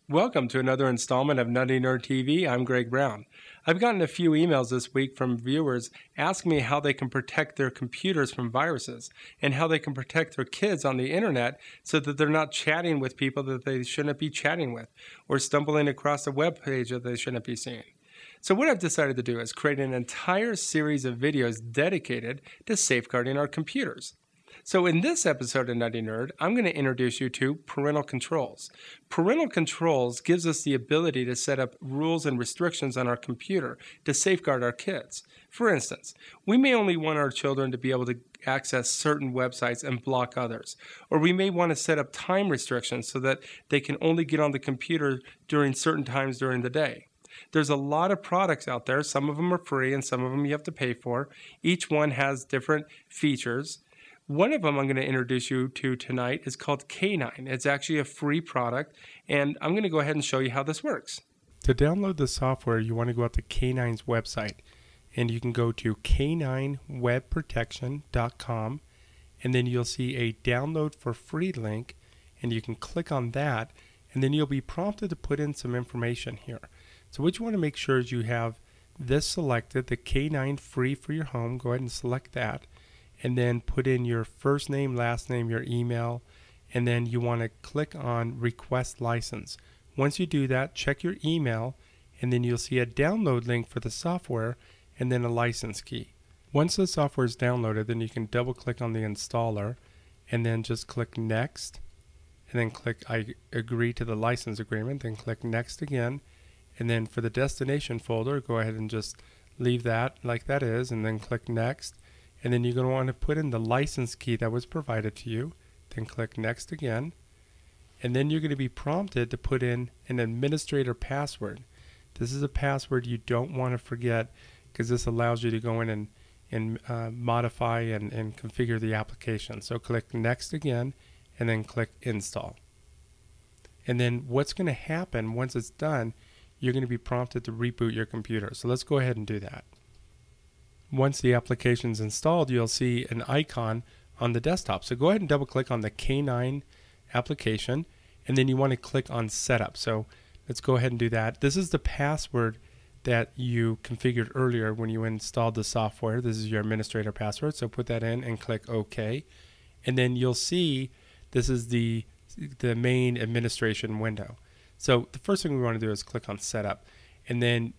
Welcome to another installment of Nutty Nerd TV. I'm Greg Brown. I've gotten a few emails this week from viewers asking me how they can protect their computers from viruses and how they can protect their kids on the internet so that they're not chatting with people that they shouldn't be chatting with or stumbling across a web page that they shouldn't be seeing. So what I've decided to do is create an entire series of videos dedicated to safeguarding our computers. So in this episode of Nutty Nerd, I'm going to introduce you to Parental Controls. Parental Controls gives us the ability to set up rules and restrictions on our computer to safeguard our kids. For instance, we may only want our children to be able to access certain websites and block others. Or we may want to set up time restrictions so that they can only get on the computer during certain times during the day. There's a lot of products out there. Some of them are free and some of them you have to pay for. Each one has different features. One of them I'm going to introduce you to tonight is called K9. It's actually a free product, and I'm going to go ahead and show you how this works. To download the software, you want to go out to K9's website, and you can go to k9webprotection.com, and then you'll see a download for free link, and you can click on that, and then you'll be prompted to put in some information here. So what you want to make sure is you have this selected, the K9 free for your home. Go ahead and select that. And then put in your first name, last name, your email, and then you want to click on request license. Once you do that, check your email, and then you'll see a download link for the software and then a license key. Once the software is downloaded, then you can double click on the installer and then just click next, and then click I agree to the license agreement, then click next again, and then for the destination folder, go ahead and just leave that like that is, and then click next. And then you're going to want to put in the license key that was provided to you. Then click next again. And then you're going to be prompted to put in an administrator password. This is a password you don't want to forget because this allows you to go in and modify and configure the application. So click next again and then click install. And then what's going to happen once it's done, you're going to be prompted to reboot your computer. So let's go ahead and do that. Once the application is installed, you'll see an icon on the desktop. So go ahead and double click on the K9 application, and then you want to click on setup. So let's go ahead and do that. This is the password that you configured earlier when you installed the software. This is your administrator password. So put that in and click OK. And then you'll see this is the main administration window. So the first thing we want to do is click on setup, and then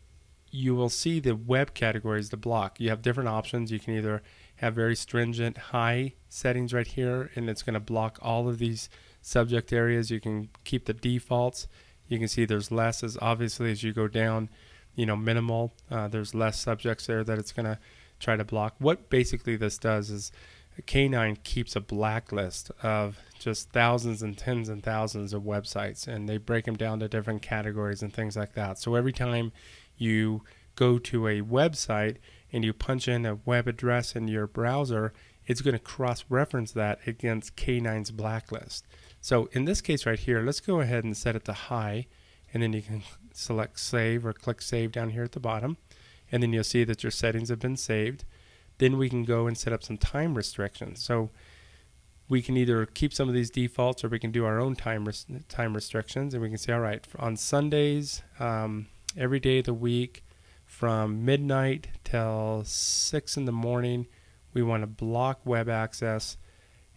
you will see the web categories to block. You have different options. You can either have very stringent high settings right here, and it's going to block all of these subject areas. You can keep the defaults. You can see there's less, as obviously as you go down, minimal. There's less subjects there that it's going to try to block. What basically this does is K9 keeps a blacklist of just thousands and tens and thousands of websites, and they break them down to different categories and things like that. So every time you go to a website and you punch in a web address in your browser, it's going to cross-reference that against K9's blacklist. So in this case right here, let's go ahead and set it to high, and then you can select save or click save down here at the bottom, and then you'll see that your settings have been saved. Then we can go and set up some time restrictions. So we can either keep some of these defaults, or we can do our own time restrictions, and we can say, all right, on Sundays, every day of the week from midnight till 6 in the morning, we want to block web access,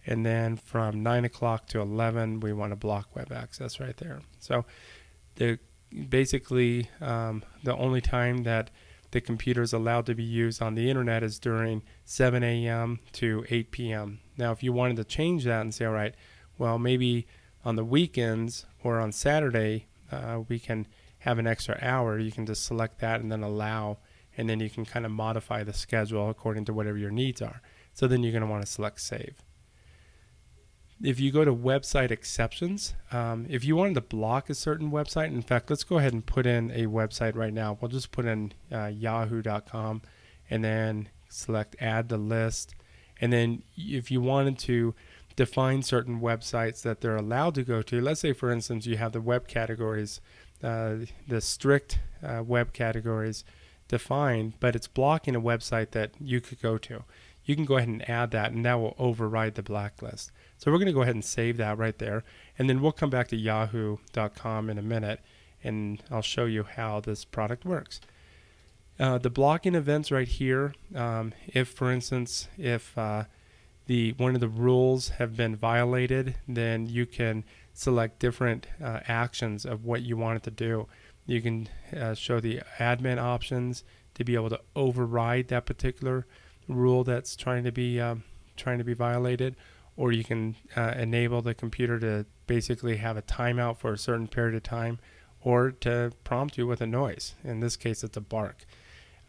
and then from 9 o'clock to 11, we want to block web access right there. So basically the only time that the computer is allowed to be used on the internet is during 7 a.m. to 8 p.m. Now if you wanted to change that and say, all right, well maybe on the weekends or on Saturday we can have an extra hour, you can just select that and then allow, and then you can kind of modify the schedule according to whatever your needs are. So then you're going to want to select save. If you go to website exceptions, if you wanted to block a certain website, in fact, let's go ahead and put in a website right now. We'll just put in yahoo.com and then select add to list. And then if you wanted to define certain websites that they're allowed to go to, let's say for instance you have the web categories, the strict web categories defined, but it's blocking a website that you could go to. you can go ahead and add that, and that will override the blacklist. So we're going to go ahead and save that right there, and then we'll come back to yahoo.com in a minute, and I'll show you how this product works. The blocking events right here, if for instance, if one of the rules have been violated, then you can select different actions of what you want it to do. You can show the admin options to be able to override that particular rule that's trying to be violated, or you can enable the computer to basically have a timeout for a certain period of time, or to prompt you with a noise. In this case, it's a bark.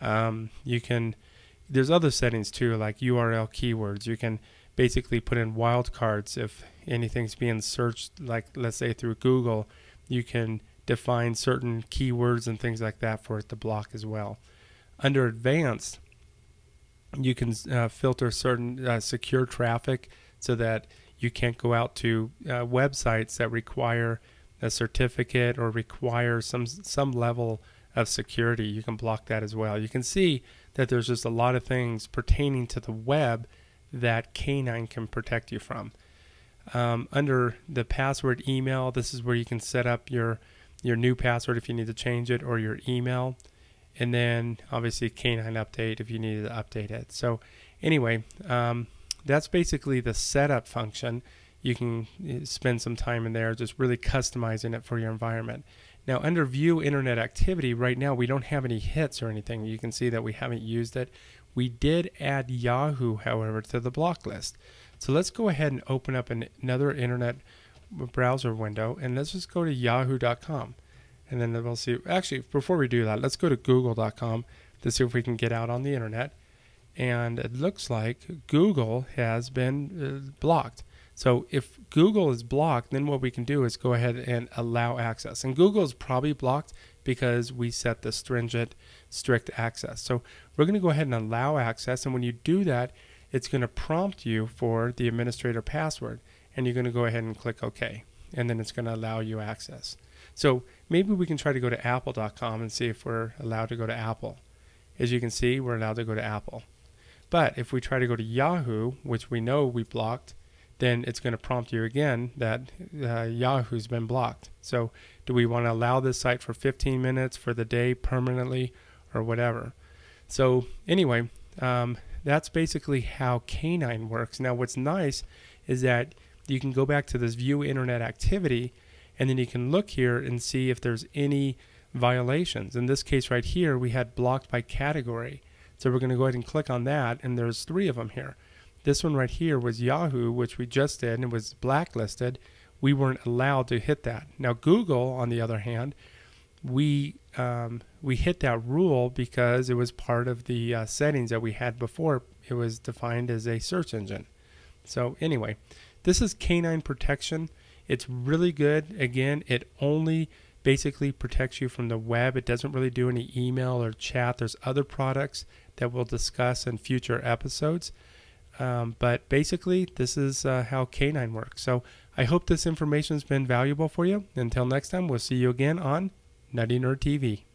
There's other settings too, like URL keywords. You can basically put in wildcards if anything's being searched, like let's say through Google. You can define certain keywords and things like that for it to block as well. Under advanced, you can filter certain secure traffic so that you can't go out to websites that require a certificate or require some level of security. You can block that as well. You can see that there's just a lot of things pertaining to the web that K9 can protect you from. Under the password email, this is where you can set up your new password if you need to change it, or your email, and then obviously K9 update if you need to update it. So anyway, that's basically the setup function. You can spend some time in there just really customizing it for your environment. Now under view internet activity, right now we don't have any hits or anything. You can see that we haven't used it. We did add Yahoo, however, to the block list. So let's go ahead and open up another internet browser window, and let's just go to yahoo.com. And then we'll see, actually before we do that, let's go to google.com to see if we can get out on the internet. And it looks like Google has been blocked. So if Google is blocked, then what we can do is go ahead and allow access. And Google is probably blocked because we set the strict access. So we're going to go ahead and allow access. And when you do that, it's going to prompt you for the administrator password. And you're going to go ahead and click OK. And then it's going to allow you access. So maybe we can try to go to apple.com and see if we're allowed to go to Apple. As you can see, we're allowed to go to Apple. But if we try to go to Yahoo, which we know we blocked, then it's going to prompt you again that Yahoo's been blocked. So do we want to allow this site for 15 minutes, for the day, permanently, or whatever? So anyway, that's basically how K9 works. Now what's nice is that you can go back to this view internet activity, and then you can look here and see if there's any violations. In this case right here, we had blocked by category. So we're going to go ahead and click on that, and there's 3 of them here. This one right here was Yahoo, which we just did, and it was blacklisted. We weren't allowed to hit that. Now Google, on the other hand, we hit that rule because it was part of the settings that we had before. It was defined as a search engine. So anyway, this is K9 protection. It's really good. Again, it only basically protects you from the web. It doesn't really do any email or chat. There's other products that we'll discuss in future episodes. But basically, this is how K9 works. So I hope this information has been valuable for you. Until next time, we'll see you again on Nutty Nerd TV.